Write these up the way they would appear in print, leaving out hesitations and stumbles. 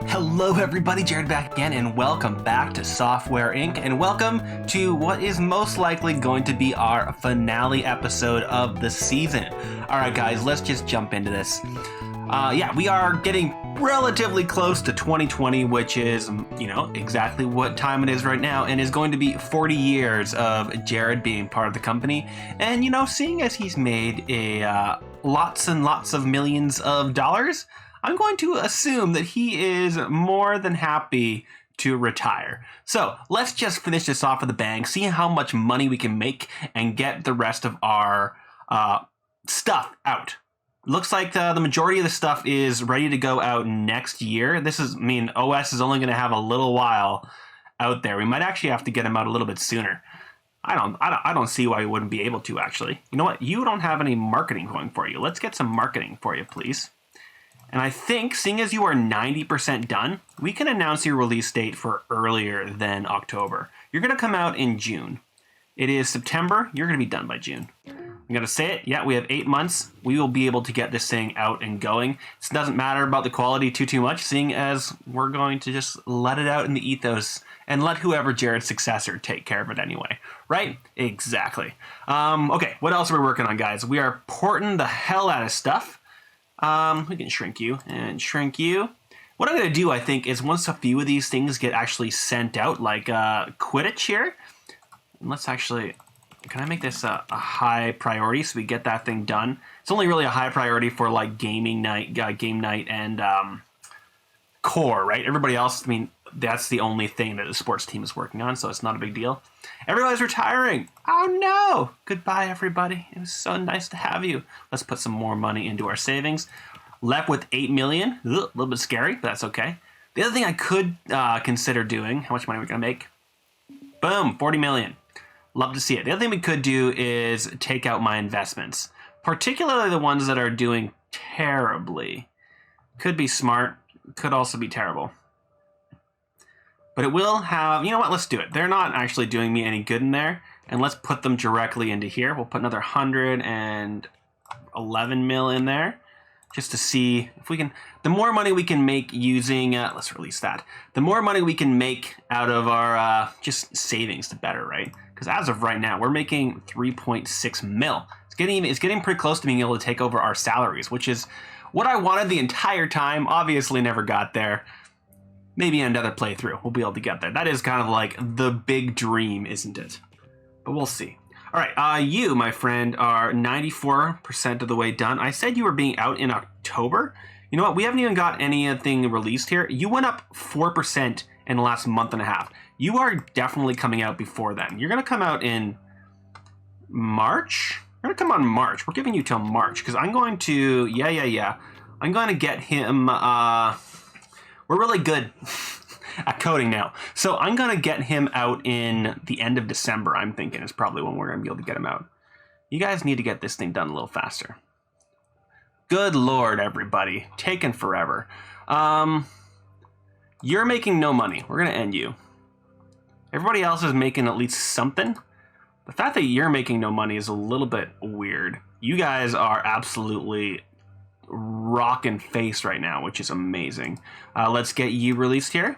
Hello everybody, Jared back again, and welcome back to Software Inc. And welcome to what is most likely going to be our finale episode of the season. Alright guys, let's just jump into this. We are getting relatively close to 2020, which is, exactly what time it is right now, and is going to be 40 years of Jared being part of the company. And, seeing as he's made lots and lots of millions of dollars, I'm going to assume that he is more than happy to retire. So let's just finish this off with a bang, see how much money we can make, and get the rest of our stuff out. Looks like the majority of the stuff is ready to go out next year. OS is only going to have a little while out there. We might actually have to get them out a little bit sooner. I don't see why we wouldn't be able to, actually. You know what? You don't have any marketing going for you. Let's get some marketing for you, please. And I think, seeing as you are 90% done, we can announce your release date for earlier than October. You're going to come out in June. It is September. You're going to be done by June. I'm going to say it. Yeah, we have 8 months. We will be able to get this thing out and going. It doesn't matter about the quality too much, seeing as we're going to just let it out in the ethos and let whoever Jared's successor take care of it anyway. Right? Exactly. Okay, what else are we working on, guys? We are porting the hell out of stuff. We can shrink you and shrink you. What I'm going to do, I think, is once a few of these things get actually sent out, like Quidditch here, let's actually, can I make this a high priority so we get that thing done? It's only really a high priority for like game night and core, right? Everybody else, that's the only thing that the sports team is working on, so it's not a big deal. Everybody's retiring. Oh no! Goodbye, everybody. It was so nice to have you. Let's put some more money into our savings. Left with 8 million. Ugh, a little bit scary, but that's okay. The other thing I could consider doing, how much money are we going to make? Boom, 40 million. Love to see it. The other thing we could do is take out my investments, particularly the ones that are doing terribly. Could be smart, could also be terrible. But it will have, you know what, let's do it. They're not actually doing me any good in there. And let's put them directly into here. We'll put another 111 mil in there just to see if we can, the more money we can make using, let's release that. The more money we can make out of our just savings, the better, right? Because as of right now, we're making 3.6 mil. It's getting pretty close to being able to take over our salaries, which is what I wanted the entire time. Obviously never got there. Maybe in another playthrough, we'll be able to get there. That is kind of like the big dream, isn't it? But we'll see. All right, you, my friend, are 94% of the way done. I said you were being out in October. You know what? We haven't even got anything released here. You went up 4% in the last month and a half. You are definitely coming out before then. You're going to come out in March? You're going to come out in March. We're giving you till March because I'm going to, I'm going to get him, we're really good at coding now. So I'm going to get him out in the end of December, I'm thinking, is probably when we're going to be able to get him out. You guys need to get this thing done a little faster. Good Lord, everybody. Taking forever. You're making no money. We're going to end you. Everybody else is making at least something. The fact that you're making no money is a little bit weird. You guys are absolutely rocking face right now, which is amazing. Let's get you released here.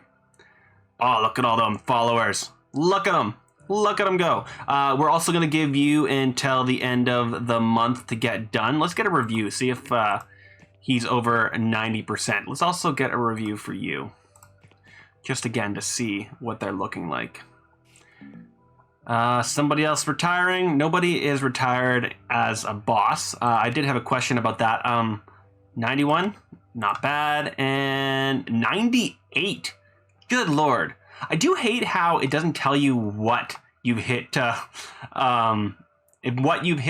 Oh, look at all them followers. Look at them. Look at them go. We're also going to give you until the end of the month to get done. Let's get a review. See if he's over 90%. Let's also get a review for you. Just again to see what they're looking like. Somebody else retiring. Nobody is retired as a boss. I did have a question about that. 91, not bad, and 98. Good Lord. I do hate how it doesn't tell you what you've hit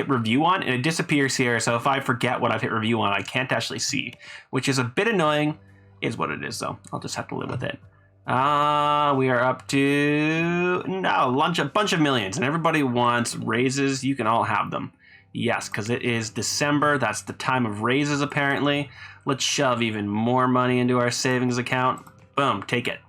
review on, and it disappears here. So if I forget what I've hit review on, I can't actually see, which is a bit annoying. Is what it is, though. I'll just have to live with it. We are up to a bunch of millions, and everybody wants raises. You can all have them. Yes, because it is December. That's the time of raises, apparently. Let's shove even more money into our savings account. Boom, take it.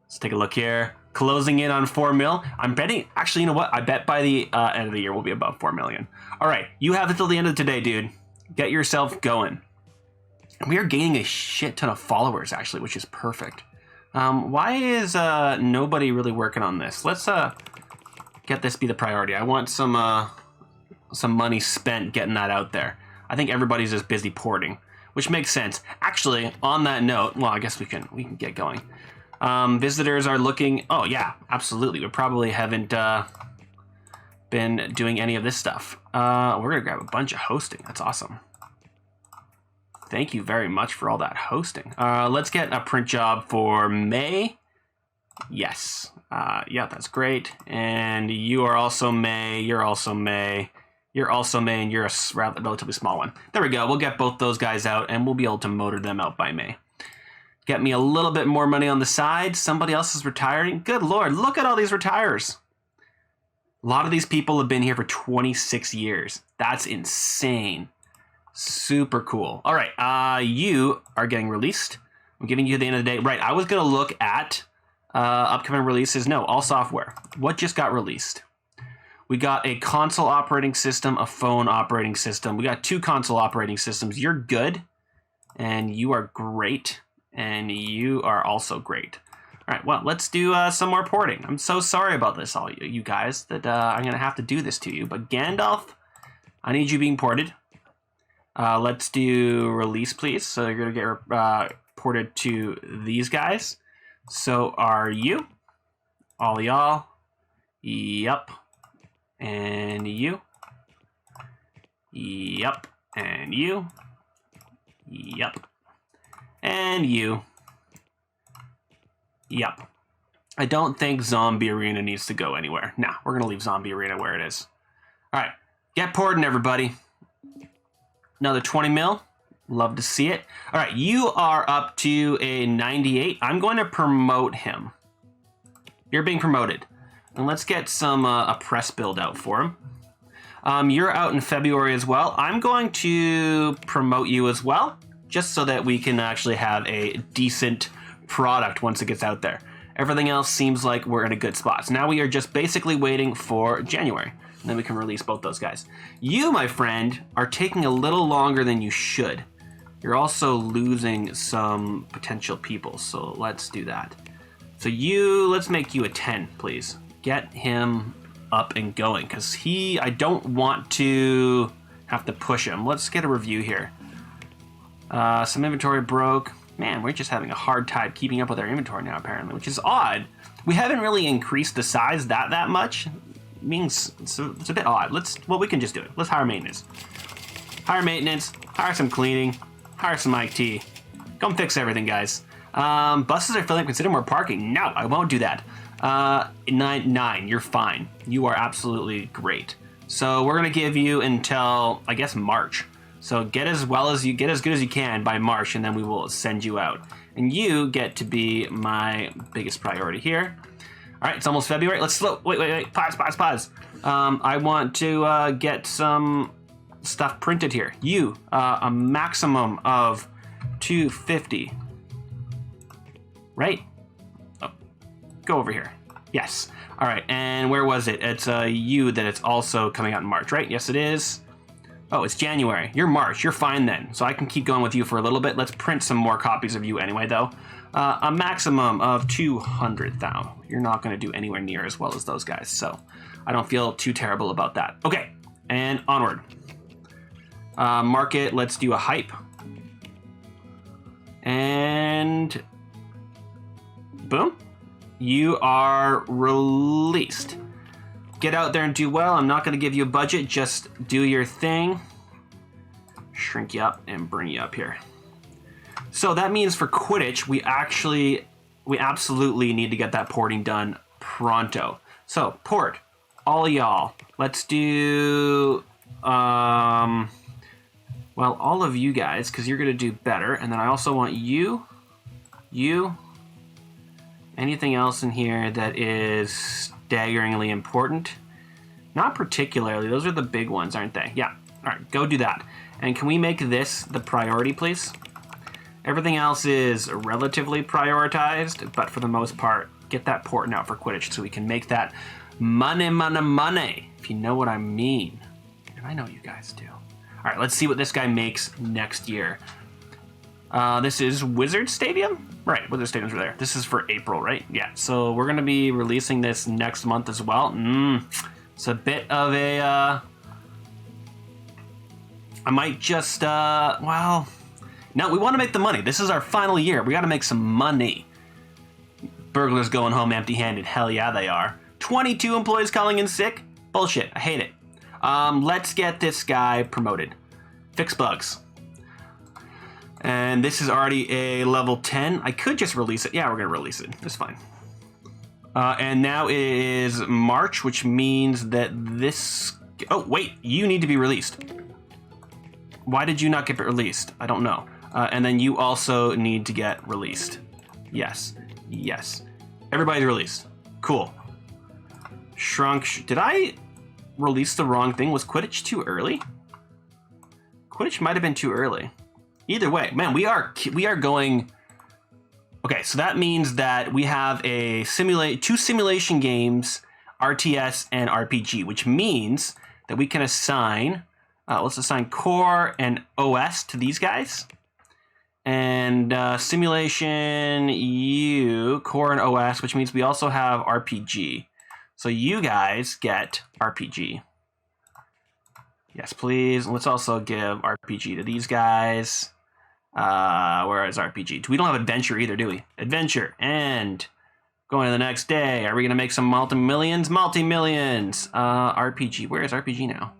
Let's take a look here. Closing in on 4 mil. I'm betting, actually, you know what? I bet by the end of the year we'll be above 4 million. All right, you have until the end of today, dude. Get yourself going. We are gaining a shit ton of followers, actually, which is perfect. Why is nobody really working on this? Let's get this be the priority. I want some money spent getting that out there. I think everybody's just busy porting, which makes sense. Actually, on that note, well, I guess we can get going. Visitors are looking. Oh yeah, absolutely. We probably haven't been doing any of this stuff. We're gonna grab a bunch of hosting. That's awesome. Thank you very much for all that hosting. Let's get a print job for May. Yes. Yeah, that's great. And you are also May. You're also May. You're also May, and you're a relatively small one. There we go. We'll get both those guys out, and we'll be able to motor them out by May. Get me a little bit more money on the side. Somebody else is retiring. Good Lord, look at all these retires. A lot of these people have been here for 26 years. That's insane. Super cool. All right, you are getting released. I'm giving you the end of the day. Right, I was going to look at upcoming releases. No, all software. What just got released? We got a console operating system, a phone operating system. We got 2 console operating systems. You're good, and you are great. And you are also great. All right, well, let's do some more porting. I'm so sorry about this, all you guys, that I'm going to have to do this to you. But Gandalf, I need you being ported. Let's do release, please. So you're going to get ported to these guys. So are you. All y'all. Yep. And you. Yep. And you. Yep. And you. Yep. I don't think Zombie Arena needs to go anywhere. Nah, we're going to leave Zombie Arena where it is. All right. Get porting, everybody. Another 20 mil. Love to see it. All right. You are up to a 98. I'm going to promote him. You're being promoted. And let's get some a press build out for him. You're out in February as well. I'm going to promote you as well, just so that we can actually have a decent product once it gets out there. Everything else seems like we're in a good spot. So now we are just basically waiting for January, and then we can release both those guys. You, my friend, are taking a little longer than you should. You're also losing some potential people, so let's do that. So let's make you a 10, please. Get him up and going, because I don't want to have to push him. Let's get a review here. Some inventory broke. Man, we're just having a hard time keeping up with our inventory now, apparently, which is odd. We haven't really increased the size that much. It means it's a bit odd. Well, we can just do it. Let's hire maintenance. Hire maintenance. Hire some cleaning. Hire some IT. Come fix everything, guys. Buses are filling. Consider more parking. No, I won't do that. 9. You're fine. You are absolutely great. So we're gonna give you until, I guess, March. So get as good as you can by March, and then we will send you out. And you get to be my biggest priority here. All right, it's almost February. Let's slow. Wait. Pause. I want to get some stuff printed here. You, a maximum of 250. Right? Oh, go over here. Yes. All right, and where was it? It's you that it's also coming out in March, right? Yes, it is. Oh, it's January. You're March. You're fine then. So I can keep going with you for a little bit. Let's print some more copies of you anyway, though. A maximum of 200,000. You're not going to do anywhere near as well as those guys, so I don't feel too terrible about that. Okay, and onward. Market, let's do a hype. And boom. You are released. Get out there and do well. I'm not going to give you a budget. Just do your thing. Shrink you up and bring you up here. So that means for Quidditch, we absolutely need to get that porting done pronto. So port, all y'all. Let's do, well, all of you guys, because you're going to do better. And then I also want you, anything else in here that is staggeringly important? Not particularly. Those are the big ones, aren't they? Yeah. All right, go do that. And can we make this the priority, please? Everything else is relatively prioritized, but for the most part, get that porting out for Quidditch so we can make that money, if you know what I mean. And I know you guys do. All right, let's see what this guy makes next year. This is Wizard Stadium? Right, Wizard Stadium's right there. This is for April, right? Yeah, so we're going to be releasing this next month as well. It's a bit of a... I might just, well... No, we want to make the money. This is our final year. We got to make some money. Burglars going home empty-handed. Hell yeah, they are. 22 employees calling in sick? Bullshit. I hate it. Let's get this guy promoted. Fix bugs. And this is already a level 10. I could just release it. Yeah, we're going to release it. It's fine. And now it is March, which means that this... Oh, wait. You need to be released. Why did you not get released? I don't know. And then you also need to get released. Yes. Yes. Everybody's released. Cool. Shrunk. Did I release the wrong thing? Was Quidditch too early? Quidditch might have been too early. Either way, man, we are going... Okay, so that means that we have two simulation games, RTS and RPG, which means that we can assign... let's assign core and OS to these guys. And simulation, core and OS, which means we also have RPG. So you guys get RPG. Yes, please. Let's also give RPG to these guys. Where is RPG? We don't have adventure either, do we? Adventure. And going to the next day. Are we going to make some multi-millions? Multi-millions. RPG. Where is RPG now?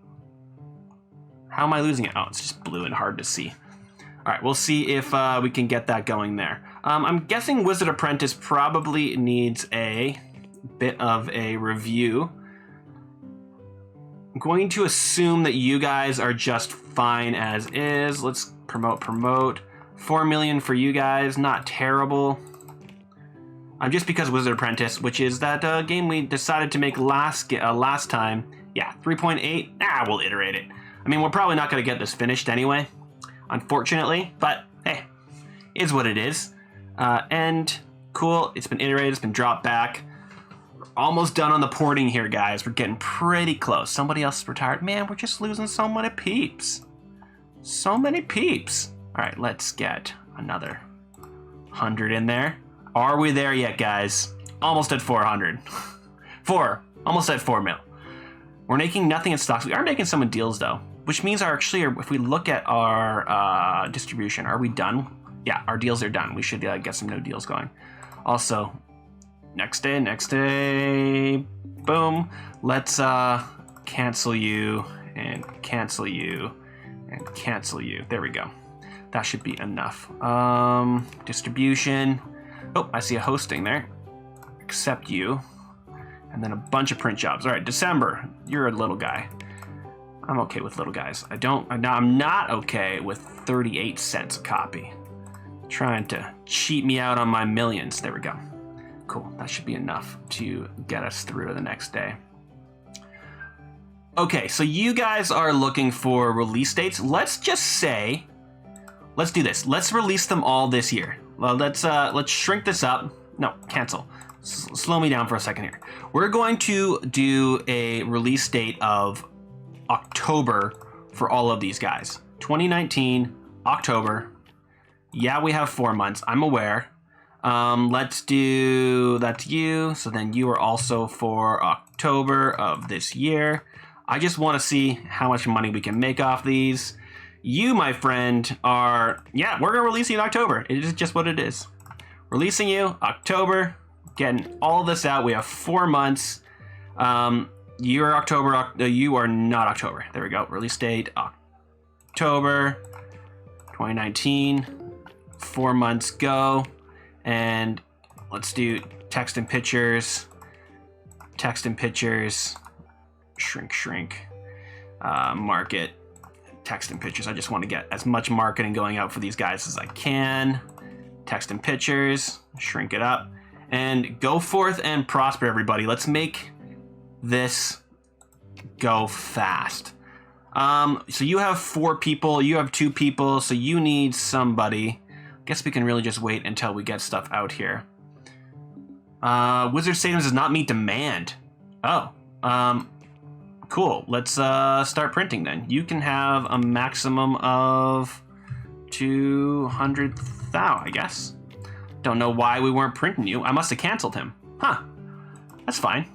How am I losing it? Oh, it's just blue and hard to see. All right, we'll see if we can get that going there. I'm guessing Wizard Apprentice probably needs a bit of a review. I'm going to assume that you guys are just fine as is. Let's promote. 4 million for you guys, not terrible. Just because Wizard Apprentice, which is that game we decided to make last time. Yeah, 3.8. We'll iterate it. I mean, we're probably not going to get this finished anyway, unfortunately, but hey, is what it is. And cool, it's been iterated, it's been dropped back. We're almost done on the porting here, guys. We're getting pretty close. Somebody else is retired. Man, we're just losing so many peeps. So many peeps. All right, let's get another 100 in there. Are we there yet, guys? Almost at 400. Almost at 4 mil. We're making nothing in stocks. We are making some in deals, though. Which means if we look at our distribution, are we done? Yeah, our deals are done. We should get some no deals going. Also, next day, boom. Let's cancel you and cancel you and cancel you. There we go. That should be enough. Distribution. Oh, I see a hosting there. Accept you. And then a bunch of print jobs. All right, December, you're a little guy. I'm okay with little guys. I'm not okay with 38 cents a copy. Trying to cheat me out on my millions. There we go. Cool, that should be enough to get us through to the next day. Okay, so you guys are looking for release dates. Let's just say, let's do this. Let's release them all this year. Well, let's shrink this up. No, cancel. Slow me down for a second here. We're going to do a release date of October for all of these guys. 2019, October. Yeah, we have 4 months. I'm aware. Let's do, that's you. So then you are also for October of this year. I just want to see how much money we can make off these. You, my friend, are, yeah, we're going to release you in October. It is just what it is. Releasing you, October. Getting all this out. We have 4 months. You're October. You are not October. There we go. Release date October 2019. 4 months go. And let's do text and pictures. Text and pictures. Shrink. Market. Text and pictures. I just want to get as much marketing going out for these guys as I can. Text and pictures. Shrink it up. And go forth and prosper, everybody. Let's make this go fast. So you have 4 people. You have 2 people. So you need somebody. Guess we can really just wait until we get stuff out here. Wizard Stadium does not meet demand. Oh, cool. Let's start printing then. You can have a maximum of 200,000, I guess. Don't know why we weren't printing you. I must have canceled him. Huh. That's fine.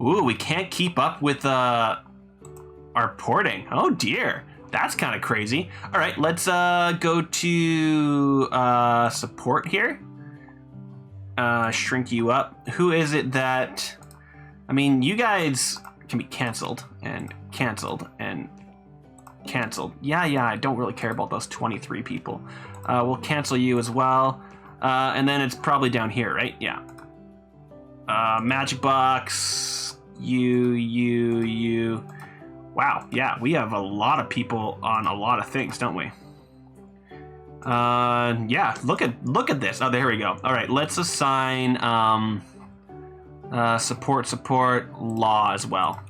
Ooh, we can't keep up with our porting. Oh dear. That's kind of crazy. All right, let's go to support here. Shrink you up. Who is it that... I mean, you guys can be canceled and canceled and canceled. Yeah, I don't really care about those 23 people. We'll cancel you as well. And then it's probably down here, right? Yeah. Magic Box. You. Wow, yeah, we have a lot of people on a lot of things, don't we? Yeah, look at this. Oh, there we go. All right, let's assign support law as well.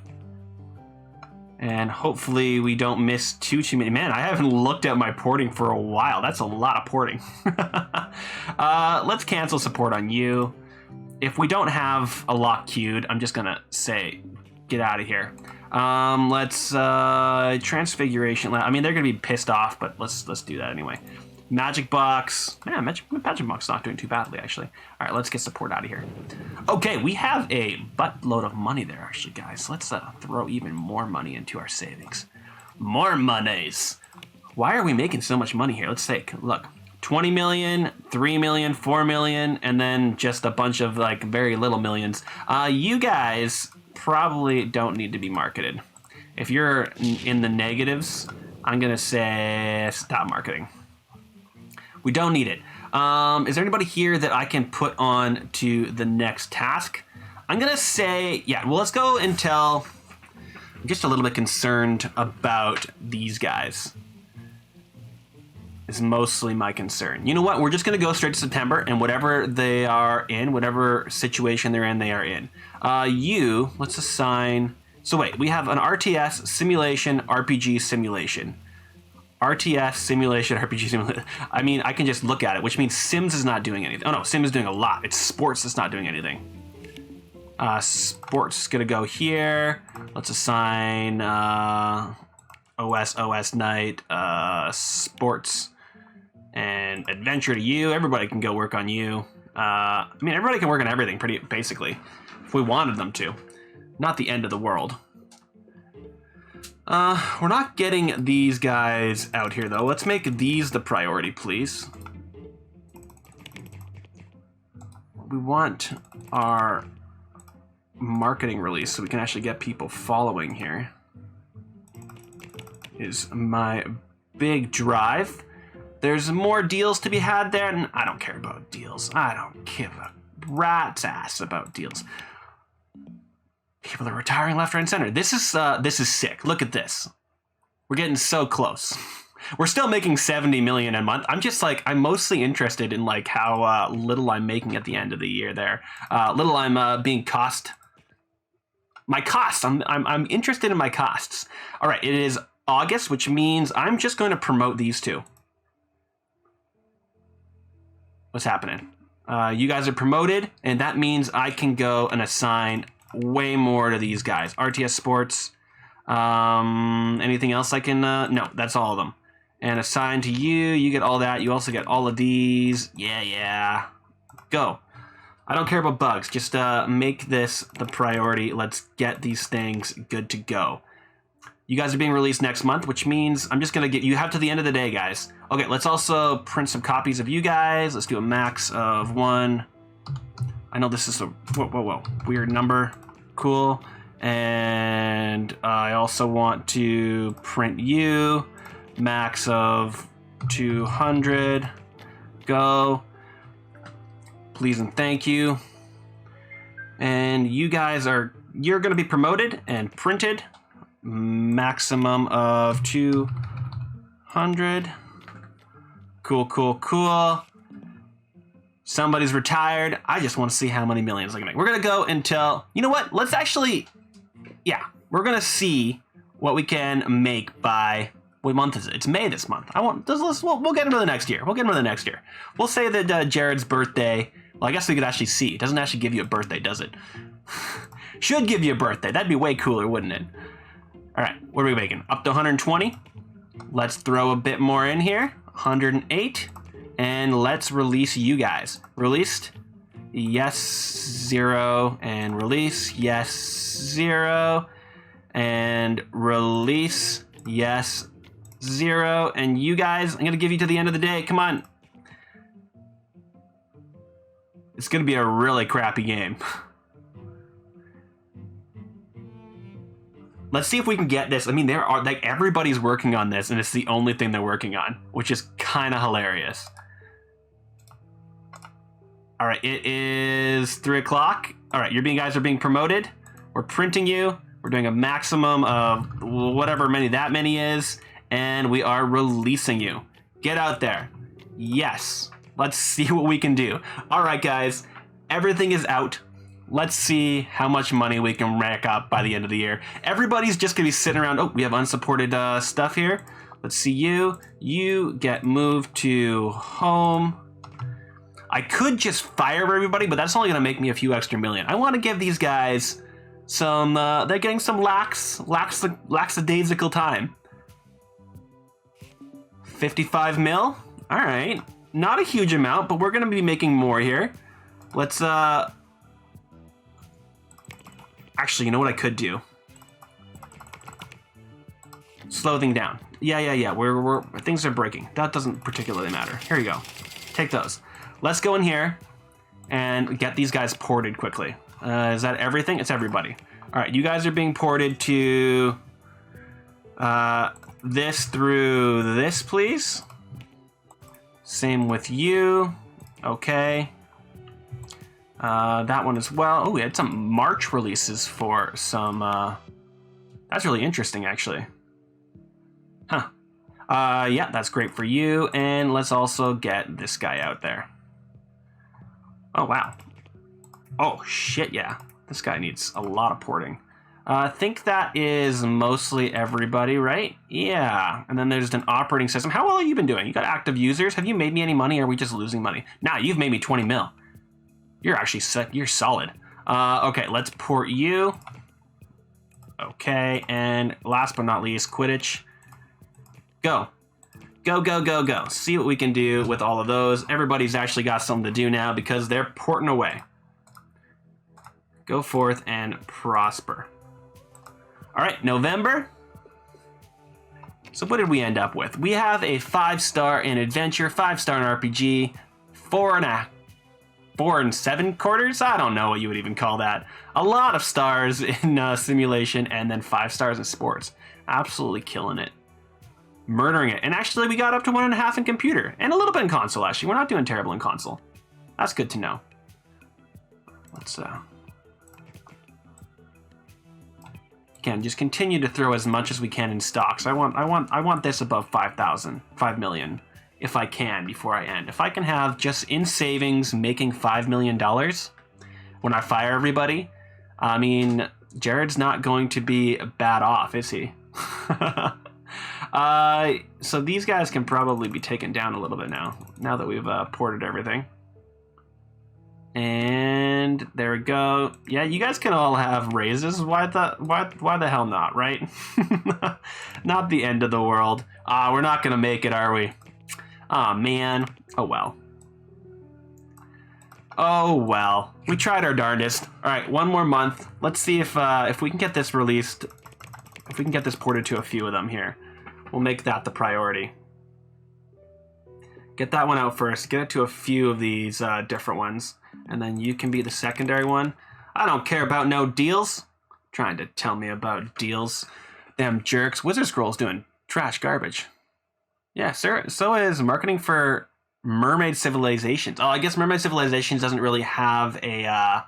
And hopefully we don't miss too many. Man, I haven't looked at my porting for a while. That's a lot of porting. Let's cancel support on you. If we don't have a lock queued, I'm just gonna say, get out of here. Let's transfiguration. I mean, they're gonna be pissed off, but let's do that anyway. Magic Box. Yeah, Magic Box not doing too badly, actually. All right, let's get support out of here. Okay, we have a buttload of money there, actually, guys. Let's throw even more money into our savings. More monies. Why are we making so much money here? Let's take a look. 20 million, 3 million, 4 million, and then just a bunch of like very little millions. You guys probably don't need to be marketed. If you're in the negatives, I'm gonna say stop marketing. We don't need it. Is there anybody here that I can put on to the next task? I'm gonna say, yeah, well, let's go until I'm just a little bit concerned about these guys. Is mostly my concern. You know what? We're just going to go straight to September, and whatever they are in, whatever situation they're in, they are in. Let's assign... So wait, we have an RTS simulation, RPG simulation. RTS simulation, RPG simulation. I mean, I can just look at it, which means Sims is not doing anything. Oh no, Sims is doing a lot. It's sports that's not doing anything. Sports is going to go here. Let's assign OS night, sports, and adventure to you. Everybody can go work on you. I mean, everybody can work on everything, pretty basically, if we wanted them to. Not the end of the world. We're not getting these guys out here, though. Let's make these the priority, please. We want our marketing release so we can actually get people following here. Is my big drive. There's more deals to be had there, and I don't care about deals. I don't give a rat's ass about deals. People are retiring left, right, and center. This is sick. Look at this. We're getting so close. We're still making 70 million a month. I'm just like, I'm mostly interested in like how little I'm making at the end of the year there. Little I'm being cost. My costs. I'm interested in my costs. All right, it is August, which means I'm just going to promote these two. What's happening? You guys are promoted, and that means I can go and assign way more to these guys. RTS Sports. Anything else I can... no, that's all of them. And assign to you. You get all that. You also get all of these. Yeah. Go. I don't care about bugs. Just make this the priority. Let's get these things good to go. You guys are being released next month, which means I'm just going to get you have to the end of the day, guys. Okay, let's also print some copies of you guys. Let's do a max of 1. I know this is a whoa, weird number. Cool. And I also want to print you. Max of 200. Go. Please and thank you. And you guys you're going to be promoted and printed. Maximum of 200. Cool. Somebody's retired. I just want to see how many millions I can make. We're going to go until... You know what? Let's actually... Yeah. We're going to see what we can make by... What month is it? It's May this month. We'll get into the next year. We'll say that Jared's birthday Well, I guess we could actually see. It doesn't actually give you a birthday, does it? Should give you a birthday. That'd be way cooler, wouldn't it? All right, what are we making? Up to 120. Let's throw a bit more in here. 108. And let's release you guys. Released. Yes, 0. And release. Yes, 0. And release. Yes, 0. And you guys, I'm going to give you to the end of the day. Come on. It's going to be a really crappy game. Let's see if we can get this. I mean, there are like everybody's working on this, and it's the only thing they're working on, which is kind of hilarious. All right, it is 3 o'clock. All right, guys are being promoted. We're printing you. We're doing a maximum of whatever many is, and we are releasing you. Get out there. Yes. Let's see what we can do. All right, guys, everything is out. Let's see how much money we can rack up by the end of the year. Everybody's just gonna be sitting around. Oh, we have unsupported stuff here. Let's see you. You get moved to home. I could just fire everybody, but that's only gonna make me a few extra million. I wanna give these guys some, they're getting some lackadaisical time. 55 mil, all right. Not a huge amount, but we're gonna be making more here. Let's, actually, you know what I could do? Slow things down. Yeah. We're things are breaking. That doesn't particularly matter. Here you go. Take those. Let's go in here and get these guys ported quickly. Is that everything? It's everybody. All right, you guys are being ported to this through this, please. Same with you. Okay. That one as well. Oh, we had some March releases for some... that's really interesting, actually. Huh. Yeah, that's great for you. And let's also get this guy out there. Oh, wow. Oh, shit, yeah. This guy needs a lot of porting. I think that is mostly everybody, right? Yeah. And then there's an operating system. How well have you been doing? You got active users? Have you made me any money, or are we just losing money? Nah, you've made me 20 mil. You're actually set. You're solid. Okay, let's port you. Okay, and last but not least, Quidditch. Go. Go. See what we can do with all of those. Everybody's actually got something to do now because they're porting away. Go forth and prosper. All right, November. So what did we end up with? We have a 5-star in adventure, 5-star in RPG, 4 and 7 quarters? I don't know what you would even call that. A lot of stars in simulation, and then 5 stars in sports. Absolutely killing it. Murdering it. And actually, we got up to 1.5 in computer, and a little bit in console, actually. We're not doing terrible in console. That's good to know. Let's, again, just continue to throw as much as we can in stocks. I want this above 5,000, 5 million. If I can, before I end. If I can have just in savings making $5 million when I fire everybody, I mean, Jared's not going to be bad off, is he? So these guys can probably be taken down a little bit now that we've ported everything. And there we go. Yeah, you guys can all have raises. Why the hell not, right? Not the end of the world. We're not gonna make it, are we? Aw, man. Oh, well. Oh, well. We tried our darndest. All right, one more month. Let's see if we can get this released. If we can get this ported to a few of them here. We'll make that the priority. Get that one out first. Get it to a few of these different ones. And then you can be the secondary one. I don't care about no deals. Trying to tell me about deals. Them jerks. Wizard Scroll's doing trash garbage. Yeah, sir. So is marketing for Mermaid Civilizations. Oh, I guess Mermaid Civilizations doesn't really have a...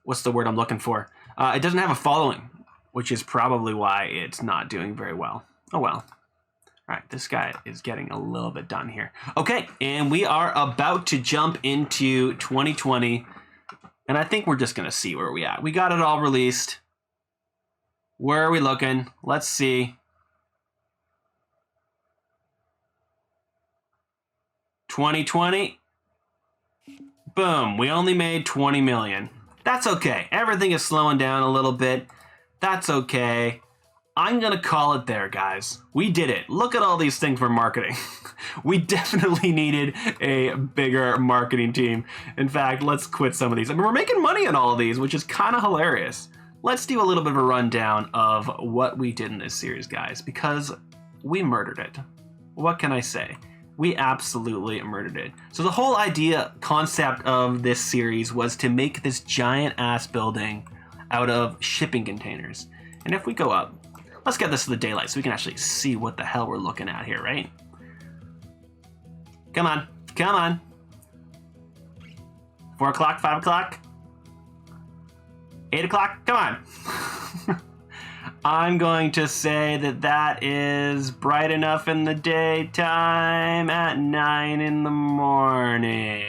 what's the word I'm looking for? It doesn't have a following, which is probably why it's not doing very well. Oh, well. All right, this guy is getting a little bit done here. Okay, and we are about to jump into 2020, and I think we're just going to see where we at. We got it all released. Where are we looking? Let's see. 2020. Boom, we only made 20 million. That's okay. Everything is slowing down a little bit. That's okay. I'm gonna call it there, guys. We did it. Look at all these things for marketing. We definitely needed a bigger marketing team. In fact, let's quit some of these. I mean, we're making money on all of these, which is kind of hilarious. Let's do a little bit of a rundown of what we did in this series, guys, because we murdered it. What can I say? We absolutely murdered it. So the whole concept of this series was to make this giant ass building out of shipping containers. And if we go up, let's get this to the daylight so we can actually see what the hell we're looking at here, right? Come on, come on. 4 o'clock, 5 o'clock, 8 o'clock, come on. I'm going to say that that is bright enough in the daytime at 9 in the morning.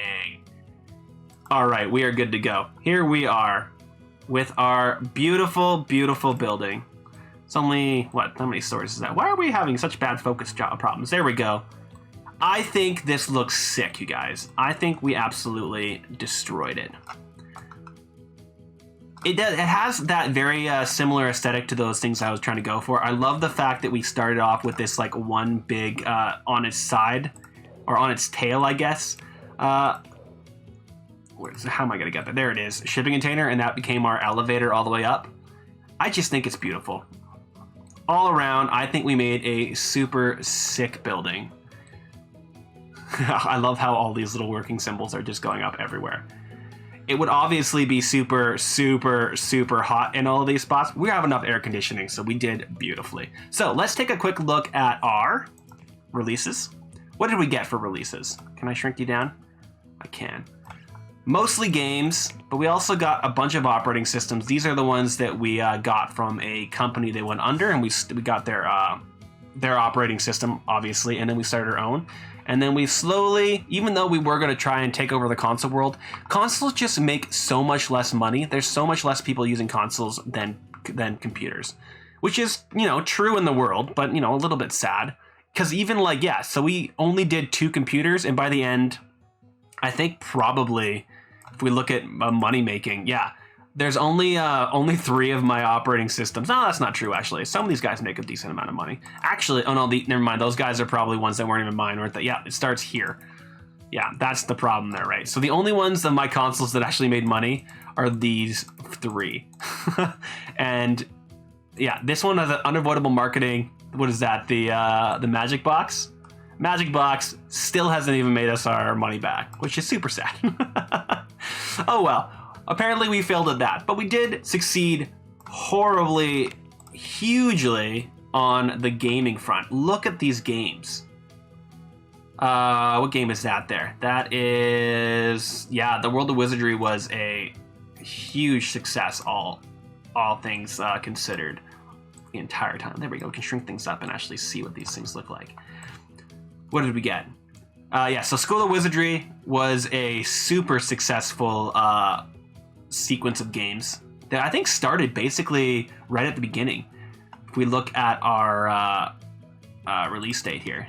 All right, we are good to go. Here we are with our beautiful, beautiful building. It's only, what, how many stories is that? Why are we having such bad focus problems? There we go. I think this looks sick, you guys. I think we absolutely destroyed it. It has that very similar aesthetic to those things I was trying to go for. I love the fact that we started off with this like one big on its side, or on its tail, I guess. How am I gonna get that? There it is, shipping container, and that became our elevator all the way up. I just think it's beautiful. All around, I think we made a super sick building. I love how all these little working symbols are just going up everywhere. It would obviously be super, super, super hot in all of these spots. We have enough air conditioning, so we did beautifully. So let's take a quick look at our releases. What did we get for releases? Can I shrink you down? I can. Mostly games, but we also got a bunch of operating systems. These are the ones that we got from a company that went under, and we got their operating system, obviously, and then we started our own. And then we slowly, even though we were going to try and take over the console world, consoles just make so much less money. There's so much less people using consoles than computers, which is, you know, true in the world, but, you know, a little bit sad. Because even like, yeah, so we only did 2 computers, and by the end, I think probably, if we look at money making, yeah, there's only 3 of my operating systems. No, that's not true, actually. Some of these guys make a decent amount of money. Actually, oh no, never mind. Those guys are probably ones that weren't even mine, weren't they? Yeah, it starts here. Yeah, that's the problem there, right? So the only ones of my consoles that actually made money are these 3. And yeah, this one has an unavoidable marketing. What is that? The Magic Box? Magic Box still hasn't even made us our money back, which is super sad. Oh well. Apparently we failed at that, but we did succeed horribly, hugely on the gaming front. Look at these games. What game is that there? That is, yeah, The World of Wizardry was a huge success, all things considered, the entire time. There we go, we can shrink things up and actually see what these things look like. What did we get? Yeah, so School of Wizardry was a super successful sequence of games that I think started basically right at the beginning. If we look at our release date here.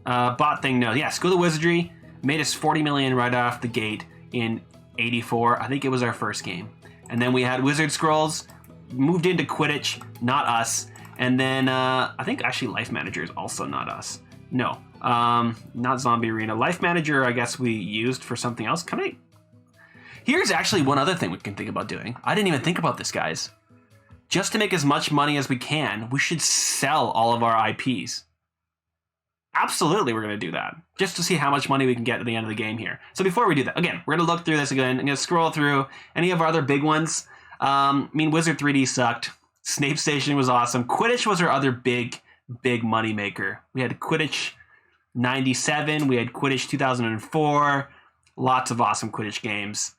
Bot thing, no. Yeah, School of Wizardry made us 40 million right off the gate in 84. I think it was our first game. And then we had Wizard Scrolls, moved into Quidditch, not us. And then I think actually Life Manager is also not us. No, not Zombie Arena. Life Manager, I guess we used for something else. Can I? Here's actually one other thing we can think about doing. I didn't even think about this, guys. Just to make as much money as we can, we should sell all of our IPs. Absolutely, we're going to do that. Just to see how much money we can get at the end of the game here. So before we do that, again, we're going to look through this again. I'm going to scroll through any of our other big ones. I mean, Wizard 3D sucked. Snape Station was awesome. Quidditch was our other big money maker. We had Quidditch 97. We had Quidditch 2004. Lots of awesome Quidditch games.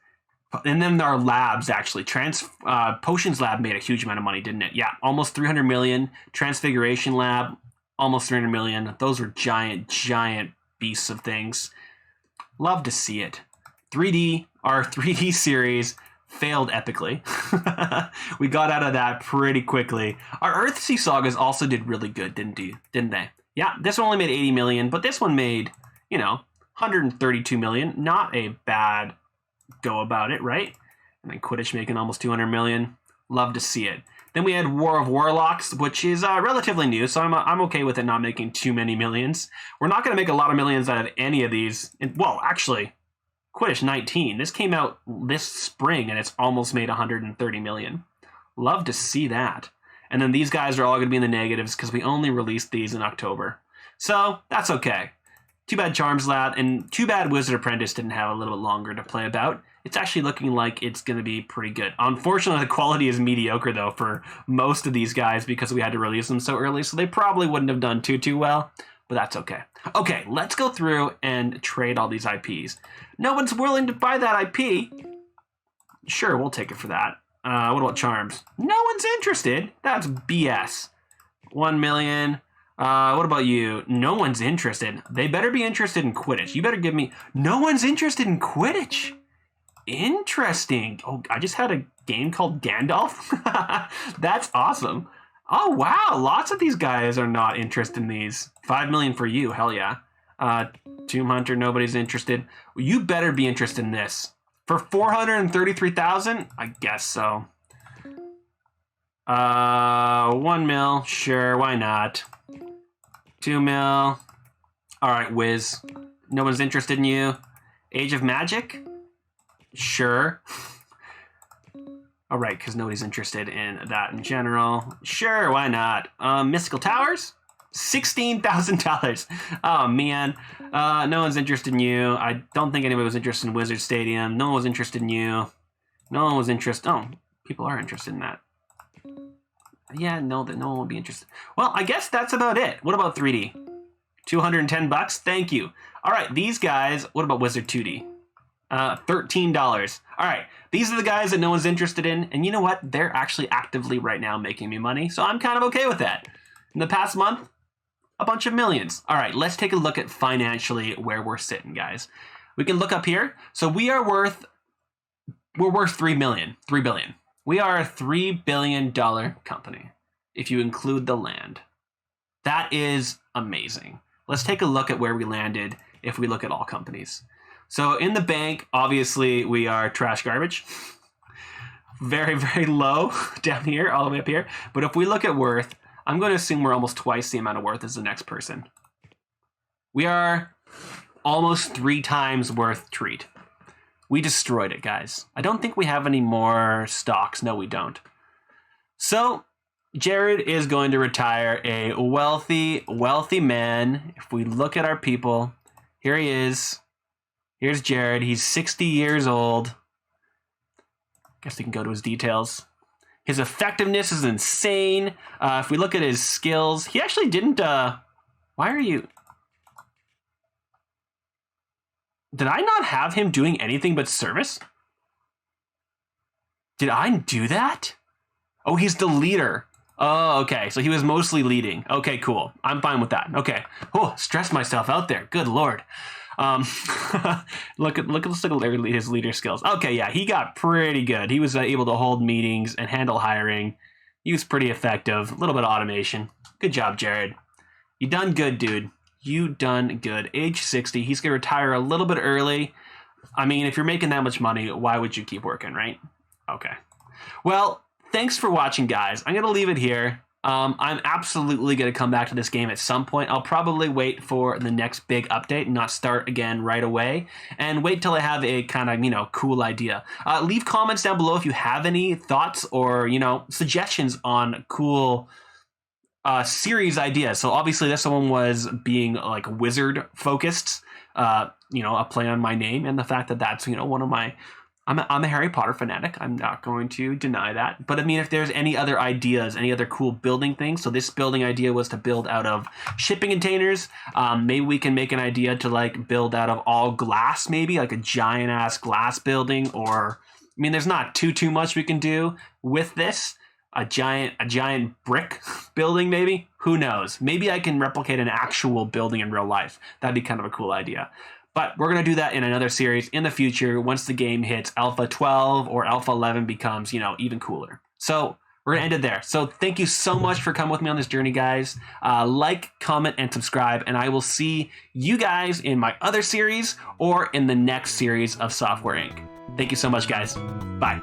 And then our labs, actually. Potions Lab made a huge amount of money, didn't it? Yeah, almost 300 million. Transfiguration Lab, almost 300 million. Those were giant beasts of things. Love to see it. 3D, our 3D series failed epically. We got out of that pretty quickly. Our Earthsea Sagas also did really good, didn't they? Yeah, this one only made 80 million, but this one made, you know, 132 million. Not a bad go about it, right? And then Quidditch making almost 200 million. Love to see it. Then we had War of Warlocks, which is relatively new, so I'm okay with it not making too many millions. We're not going to make a lot of millions out of any of these. Well, actually, Quidditch 19. This came out this spring, and it's almost made 130 million. Love to see that. And then these guys are all going to be in the negatives because we only released these in October. So that's okay. Too bad Charms Lab, and too bad Wizard Apprentice didn't have a little bit longer to play about. It's actually looking like it's going to be pretty good. Unfortunately, the quality is mediocre, though, for most of these guys because we had to release them so early, so they probably wouldn't have done too well, but that's okay. Okay, let's go through and trade all these IPs. No one's willing to buy that IP. Sure, we'll take it for that. What about Charms? No one's interested. That's BS. 1 million. What about you? No one's interested. They better be interested in Quidditch. You better give me... No one's interested in Quidditch. Interesting. Oh, I just had a game called Gandalf. That's awesome. Oh, wow. Lots of these guys are not interested in these. 5 million for you. Hell yeah. Tomb Hunter, nobody's interested. You better be interested in this. For 433,000? I guess so. 1 mil. Sure, why not? 2 mil. All right, Wiz. No one's interested in you. Age of Magic? Sure. All right, because nobody's interested in that in general. Sure, why not? Mystical Towers? $16,000. Oh, man. No one's interested in you. I don't think anybody was interested in Wizard Stadium. No one was interested in you. No one was interested. Oh, people are interested in that. Yeah, no one will be interested. Well, I guess that's about it. What about 3D? 210 bucks? Thank you. All right, these guys, what about Wizard 2D? $13. All right, these are the guys that no one's interested in, and you know what? They're actually actively right now making me money, so I'm kind of okay with that. In the past month, a bunch of millions. All right, let's take a look at financially where we're sitting, guys. We can look up here. So we're worth 3 billion. We are a $3 billion company, if you include the land. That is amazing. Let's take a look at where we landed if we look at all companies. So in the bank, obviously, we are trash garbage. Very, very low down here, all the way up here. But if we look at worth, I'm going to assume we're almost twice the amount of worth as the next person. We are almost 3 times worth Treat. We destroyed it, guys. I don't think we have any more stocks. No, we don't. So Jared is going to retire a wealthy, wealthy man. If we look at our people, here he is. Here's Jared. He's 60 years old. Guess we can go to his details. His effectiveness is insane. If we look at his skills, he actually didn't... Why are you... Did I not have him doing anything but service? Did I do that? Oh, he's the leader. Oh, okay. So he was mostly leading. Okay, cool. I'm fine with that. Okay. Oh, stressed myself out there. Good Lord. Let's look at his leader skills. Okay, yeah, he got pretty good. He was able to hold meetings and handle hiring. He was pretty effective. A little bit of automation. Good job, Jared. You done good, dude. You done good. Age 60. He's going to retire a little bit early. I mean, if you're making that much money, why would you keep working, right? Okay. Well, thanks for watching, guys. I'm going to leave it here. I'm absolutely going to come back to this game at some point. I'll probably wait for the next big update and not start again right away, and wait till I have a kind of, cool idea. Leave comments down below if you have any thoughts or, suggestions on cool series ideas. So obviously this one was being like wizard focused, a play on my name and the fact that that's, one of my... I'm a Harry Potter fanatic. I'm not going to deny that. But I mean, if there's any other ideas, any other cool building things. So this building idea was to build out of shipping containers. Maybe we can make an idea to build out of all glass, maybe like a giant ass glass building. Or, I mean, there's not too much we can do with this. A giant brick building, maybe. Who knows? Maybe I can replicate an actual building in real life. That'd be kind of a cool idea. But we're going to do that in another series in the future once the game hits Alpha 12 or Alpha 11 becomes, even cooler. So we're gonna end it there. So thank you so much for coming with me on this journey, guys. Like, comment, and subscribe, and I will see you guys in my other series or in the next series of Software Inc. Thank you so much, guys. Bye.